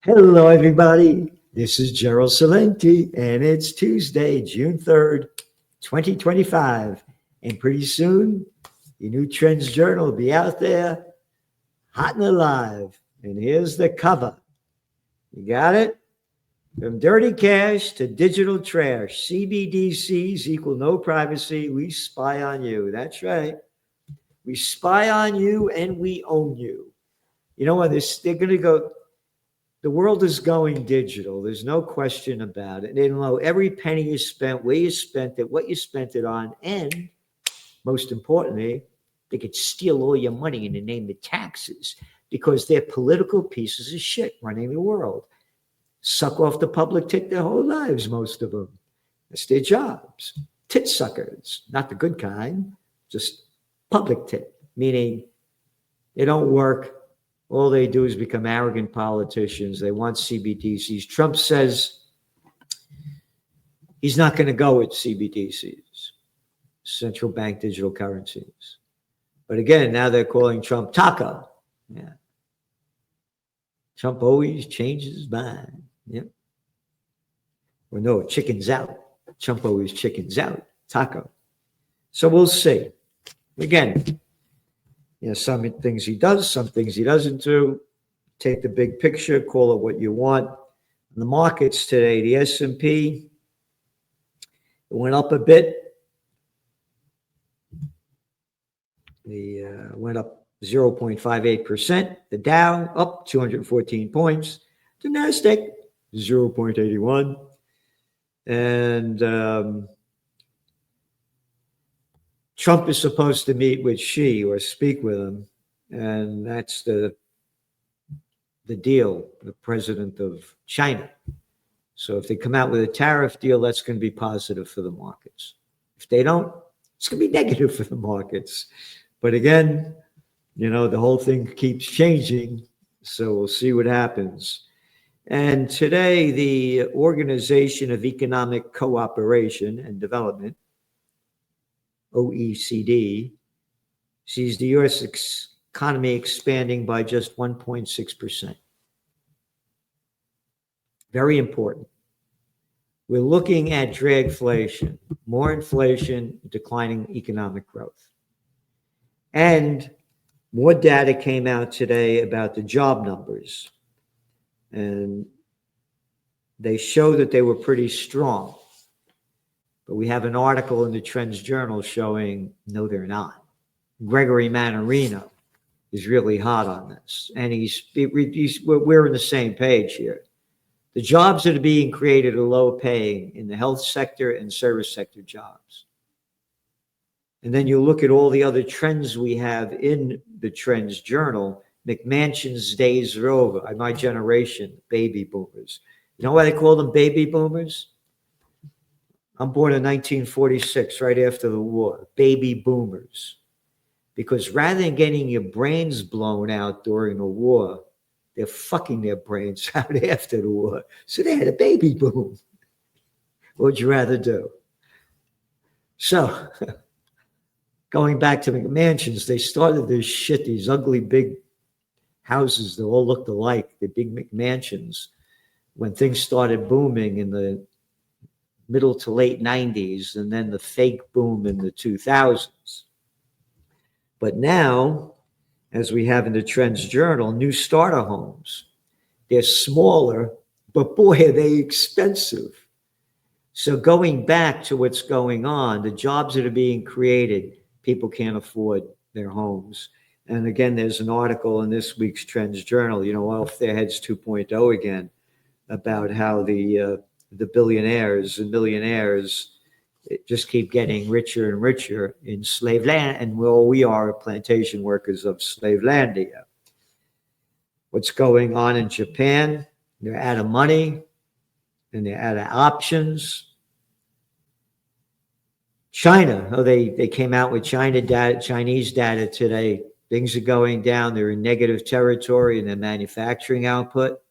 Hello, everybody. This is Gerald Salenti, and it's Tuesday, June 3rd, 2025. And pretty soon, your new Trends Journal will be out there, hot and alive. And here's the cover. You got it? From dirty cash to digital trash, CBDCs equal no privacy. We spy on you. That's right. We spy on you and we own you. You know what? They're going to go. The world is going digital. There's no question about it. They know every penny you spent, where you spent it, what you spent it on, and most importantly, they could steal all your money in the name of taxes because they're political pieces of shit running the world. Suck off the public tit their whole lives, most of them. That's their jobs. Tit suckers, not the good kind, just public tit, meaning they don't work. All they do is become arrogant politicians. They want CBDCs. Trump says he's not going to go with CBDCs, central bank digital currencies. But again, now they're calling Trump Taco. Yeah. Trump always changes his mind. Yep. Well, no, chicken's out. Trump always chickens out. Taco. So we'll see. Again, some things he does, some things he doesn't do. Take the big picture, call it what you want. In the markets today, the S&P went up a bit. Went up 0.58%. The Dow up 214 points. The Nasdaq 0.81. And Trump is supposed to meet with Xi or speak with him, and that's the deal, the president of China. So if they come out with a tariff deal, that's going to be positive for the markets. If they don't, it's going to be negative for the markets. But again, the whole thing keeps changing, so we'll see what happens. And today, the Organization of Economic Cooperation and Development, OECD, sees the U.S. economy expanding by just 1.6%. Very important. We're looking at dragflation, more inflation, declining economic growth. And more data came out today about the job numbers. And they show that they were pretty strong. But we have an article in the Trends Journal showing, no, they're not. Gregory Mannarino is really hot on this. And we're on the same page here. The jobs that are being created are low paying in the health sector and service sector jobs. And then you look at all the other trends we have in the Trends Journal. McMansion's days are over. My generation, baby boomers. You know why they call them baby boomers? I'm born in 1946, right after the war. Baby boomers. Because rather than getting your brains blown out during the war, they're fucking their brains out after the war. So they had a baby boom. What would you rather do? So, going back to McMansions, they started this shit, these ugly big houses that all looked alike, the big McMansions, when things started booming in the middle to late 90s, and then the fake boom in the 2000s. But now, as we have in the Trends Journal, new starter homes. They're smaller, but boy, are they expensive. So going back to what's going on, the jobs that are being created, people can't afford their homes. And again, there's an article in this week's Trends Journal, off their heads 2.0 again, about how the billionaires and millionaires just keep getting richer and richer in slave land. And we are plantation workers of Slavelandia. What's going on in Japan? They're out of money and they're out of options. China, they came out with Chinese data today. Things are going down. They're in negative territory in their manufacturing output.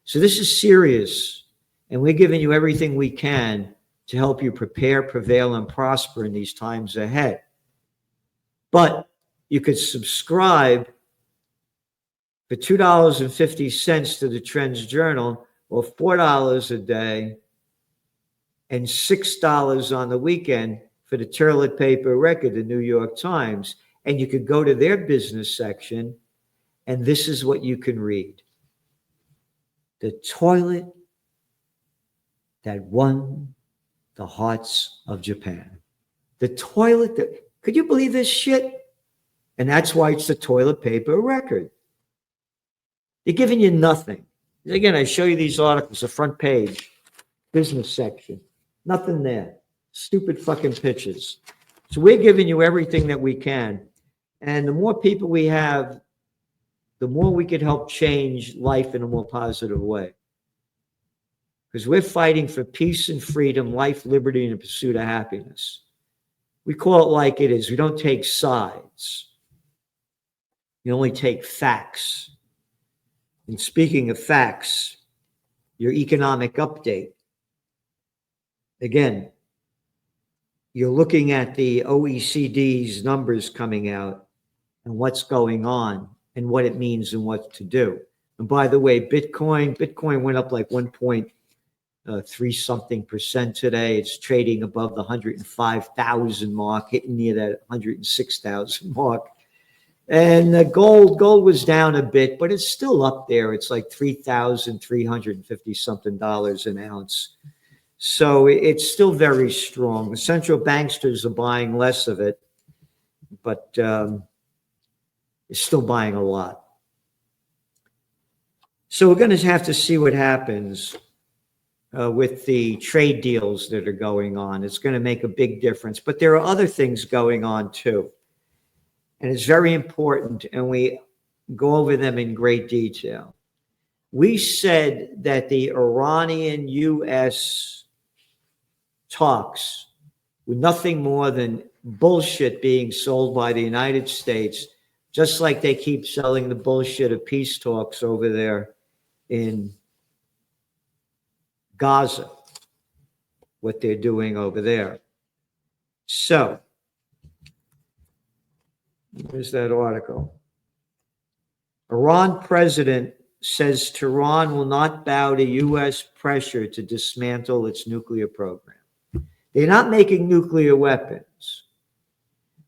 So this is serious. And we're giving you everything we can to help you prepare, prevail, and prosper in these times ahead. But you could subscribe for $2.50 to the Trends Journal, or $4 a day, and $6 on the weekend for the toilet paper record, the New York Times. And you could go to their business section, and this is what you can read. The toilet that won the hearts of Japan. The toilet that, could you believe this shit? And that's why it's the toilet paper record. They're giving you nothing. Again, I show you these articles, the front page, business section, nothing there. Stupid fucking pictures. So we're giving you everything that we can. And the more people we have, the more we could help change life in a more positive way. Because we're fighting for peace and freedom, life, liberty, and the pursuit of happiness. We call it like it is. We don't take sides. You only take facts. And speaking of facts, your economic update. Again, you're looking at the OECD's numbers coming out and what's going on and what it means and what to do. And by the way, Bitcoin went up like 1.3 something percent today. It's trading above the 105,000 mark, hitting near that 106,000 mark. And gold was down a bit, but it's still up there. It's like $3,350 something an ounce. So it's still very strong. The central banksters are buying less of it, but it's still buying a lot. So we're going to have to see what happens with the trade deals that are going on. It's going to make a big difference. But there are other things going on too. And it's very important, and we go over them in great detail. We said that the Iranian-U.S. talks were nothing more than bullshit being sold by the United States, just like they keep selling the bullshit of peace talks over there in Gaza, what they're doing over there. So, where's that article? Iran president says Tehran will not bow to U.S. pressure to dismantle its nuclear program. They're not making nuclear weapons.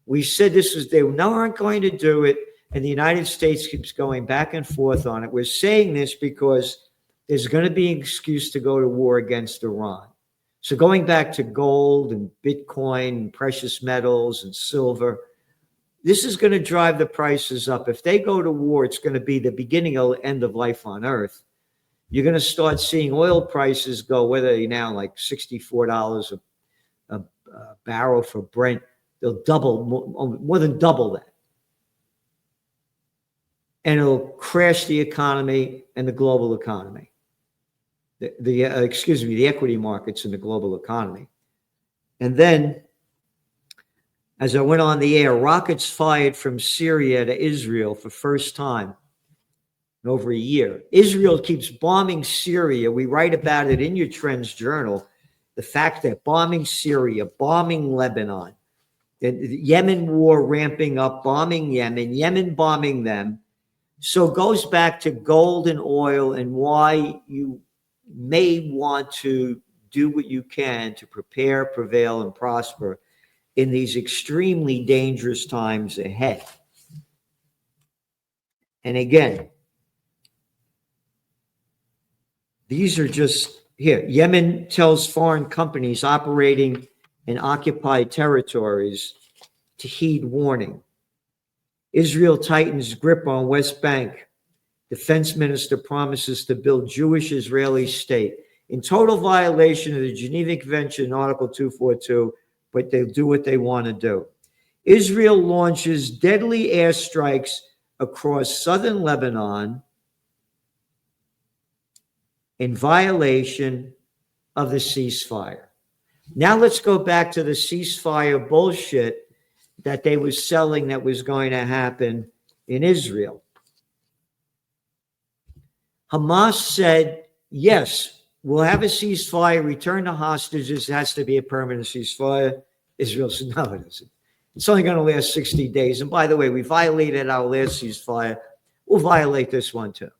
We said they weren't going to do it, and the United States keeps going back and forth on it. We're saying this because there's going to be an excuse to go to war against Iran. So going back to gold and Bitcoin and precious metals and silver, this is going to drive the prices up. If they go to war, it's going to be the beginning of the end of life on Earth. You're going to start seeing oil prices go, whether they're now like $64 a barrel for Brent, they'll double, more than double that. And it'll crash the economy and the global economy. The equity markets and the global economy. And then, as I went on the air, rockets fired from Syria to Israel for first time in over a year. Israel keeps bombing Syria. We write about it in your Trends Journal. The fact that bombing Syria, bombing Lebanon, the Yemen war ramping up, bombing Yemen bombing them. So it goes back to gold and oil and why you may want to do what you can to prepare, prevail, and prosper in these extremely dangerous times ahead. And again, these are just here. Yemen tells foreign companies operating in occupied territories to heed warning. Israel tightens grip on West Bank. Defense minister promises to build Jewish-Israeli state in total violation of the Geneva Convention, Article 242, but they'll do what they want to do. Israel launches deadly airstrikes across southern Lebanon in violation of the ceasefire. Now let's go back to the ceasefire bullshit that they were selling that was going to happen in Israel. Hamas said, yes, we'll have a ceasefire, return the hostages. It has to be a permanent ceasefire. Israel said, no, it isn't. It's only going to last 60 days. And by the way, we violated our last ceasefire. will violate this one too.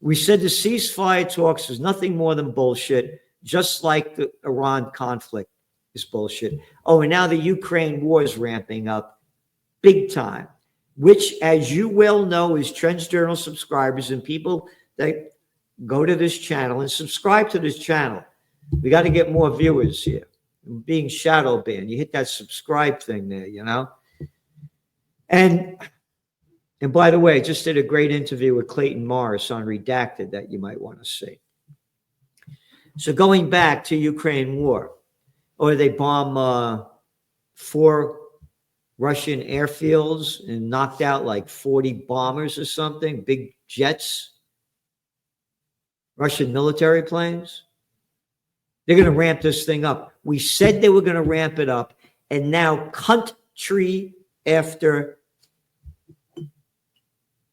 We said the ceasefire talks is nothing more than bullshit, just like the Iran conflict is bullshit. Oh, and now the Ukraine war is ramping up big time, which, as you well know, as Trends Journal subscribers and people that go to this channel and subscribe to this channel, we got to get more viewers here. I'm being shadow banned. You hit that subscribe thing there, you know? And by the way, I just did a great interview with Clayton Morris on Redacted that you might want to see. So going back to Ukraine war, or they bomb 4 Russian airfields and knocked out like 40 bombers or something, big jets, Russian military planes. They're going to ramp this thing up. We said they were going to ramp it up, and now country after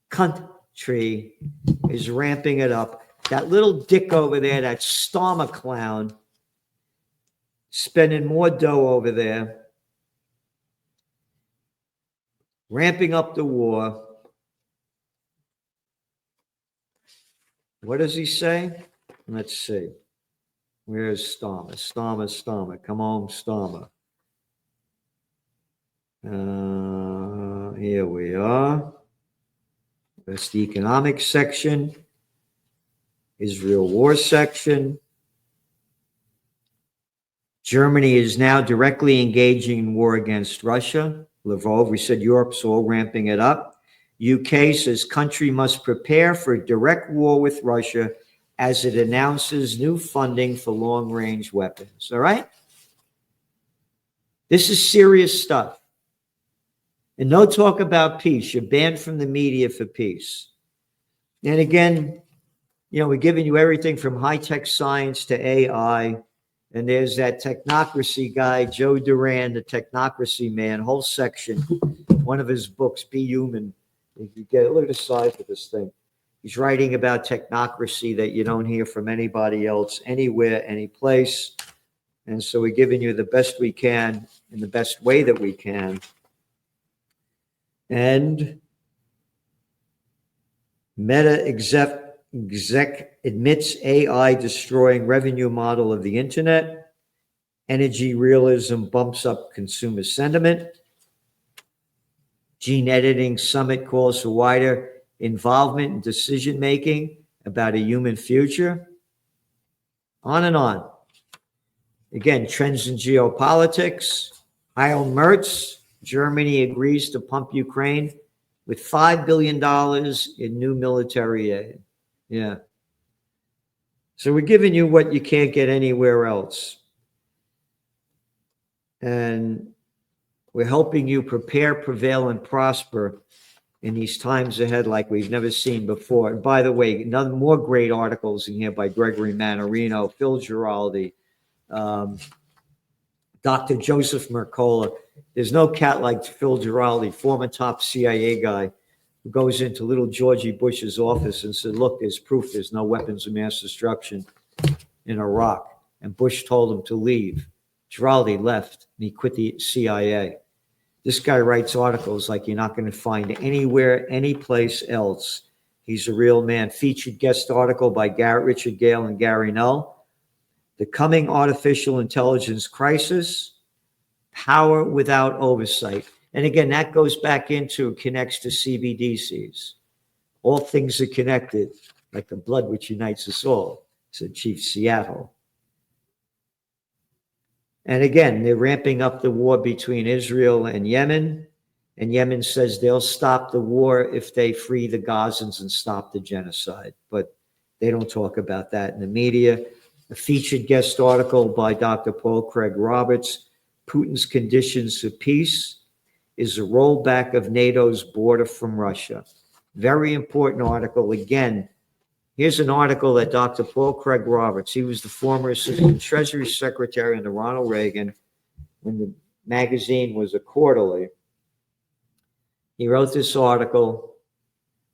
country is ramping it up. That little dick over there, that Starmer clown, spending more dough over there, ramping up the war. What does he say? Let's see. Where's Starmer? Starmer. Come on, Starmer. Here we are. That's the economic section. Israel war section. Germany is now directly engaging in war against Russia. Lavrov, we said Europe's all ramping it up. UK says country must prepare for a direct war with Russia as it announces new funding for long-range weapons. All right? This is serious stuff. And no talk about peace. You're banned from the media for peace. And again, you know, we're giving you everything from high-tech science to AI. And there's that technocracy guy, Joe Duran, the technocracy man, whole section, one of his books, Be Human. If you get, look at the size of this thing. He's writing about technocracy that you don't hear from anybody else, anywhere, any place. And so we're giving you the best we can in the best way that we can. And Meta exec admits AI destroying revenue model of the internet. Energy realism bumps up consumer sentiment. Gene editing summit calls for wider involvement in decision making about a human future. On and on. Again, trends in geopolitics. Heil Merz, Germany agrees to pump Ukraine with $5 billion in new military aid. Yeah. So we're giving you what you can't get anywhere else. And we're helping you prepare, prevail, and prosper in these times ahead like we've never seen before. And by the way, none more great articles in here by Gregory Mannarino, Phil Giraldi, Dr. Joseph Mercola. There's no cat like Phil Giraldi, former top CIA guy, who goes into little Georgie Bush's office and said, look, there's proof there's no weapons of mass destruction in Iraq. And Bush told him to leave. Giraldi left and he quit the CIA. This guy writes articles like you're not going to find anywhere, anyplace else. He's a real man. Featured guest article by Richard Gale and Gary Null. The Coming Artificial Intelligence Crisis, Power Without Oversight. And again, that goes back into, connects to CBDCs. All things are connected, like the blood which unites us all, said Chief Seattle. And again, they're ramping up the war between Israel and Yemen. And Yemen says they'll stop the war if they free the Gazans and stop the genocide. But they don't talk about that in the media. A featured guest article by Dr. Paul Craig Roberts, Putin's Conditions for Peace is a rollback of NATO's border from Russia. Very important article. Again, here's an article that Dr. Paul Craig Roberts, he was the former Assistant Treasury Secretary under Ronald Reagan when the magazine was a quarterly. He wrote this article,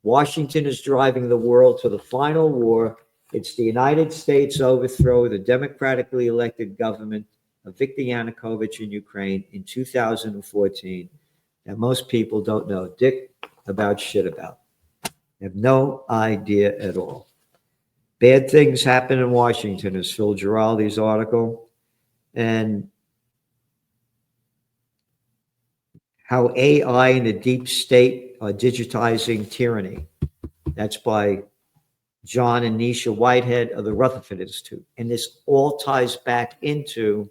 Washington is driving the world to the final war. It's the United States overthrow the democratically elected government of Viktor Yanukovych in Ukraine in 2014. And most people don't know. Dick, about shit about. They have no idea at all. Bad things happen in Washington, is Phil Giraldi's article, and how AI and the deep state are digitizing tyranny. That's by John and Nisha Whitehead of the Rutherford Institute. And this all ties back into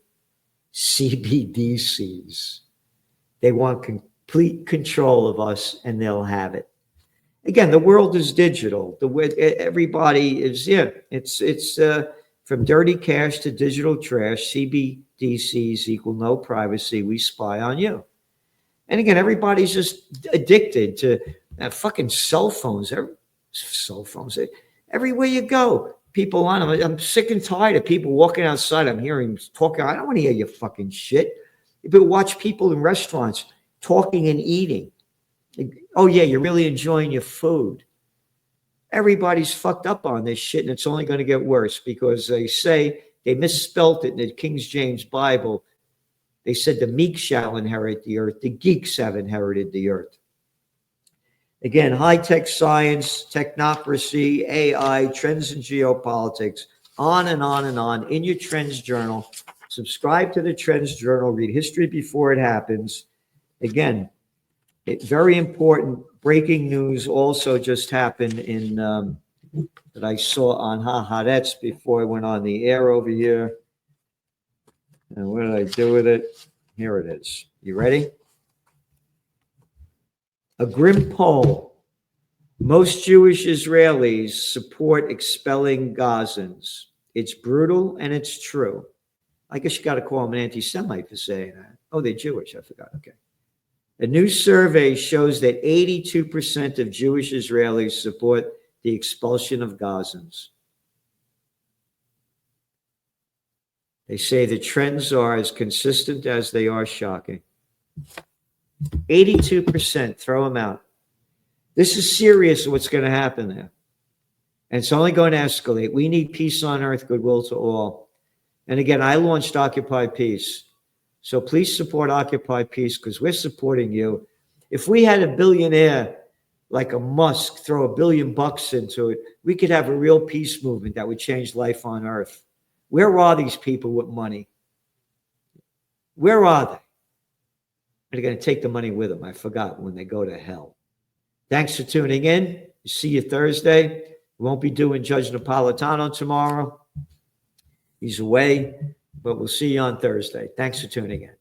CBDCs. They want complete control of us, and they'll have it. Again, the world is digital. The way everybody is, it's from dirty cash to digital trash. CBDCs equal no privacy. We spy on you. And again, everybody's just addicted to fucking cell phones. Everywhere you go, people on them. I'm sick and tired of people walking outside. I'm hearing talking. I don't want to hear your fucking shit. People watch people in restaurants talking and eating. Oh yeah, you're really enjoying your food. Everybody's fucked up on this shit, and it's only going to get worse because they say they misspelt it in the King James Bible. They said the meek shall inherit the earth. The geeks have inherited the earth. Again, high-tech science, technocracy, AI, trends in geopolitics, on and on and on in your Trends Journal. Subscribe to the Trends Journal. Read history before it happens. Again, very important breaking news also just happened in that I saw on Haaretz before I went on the air over here. And what did I do with it? Here it is. You ready? A grim poll. Most Jewish Israelis support expelling Gazans. It's brutal and it's true. I guess you got to call them an anti-Semite for saying that. Oh, they're Jewish. I forgot. Okay. A new survey shows that 82% of Jewish Israelis support the expulsion of Gazans. They say the trends are as consistent as they are shocking. 82%, throw them out. This is serious what's going to happen there. And it's only going to escalate. We need peace on earth, goodwill to all. And again, I launched Occupy Peace. So please support Occupy Peace because we're supporting you. If we had a billionaire like a Musk throw $1 billion into it, we could have a real peace movement that would change life on earth. Where are these people with money? Where are they? They're going to take the money with them. I forgot when they go to hell. Thanks for tuning in. See you Thursday. We won't be doing Judge Napolitano tomorrow. He's away, but we'll see you on Thursday. Thanks for tuning in.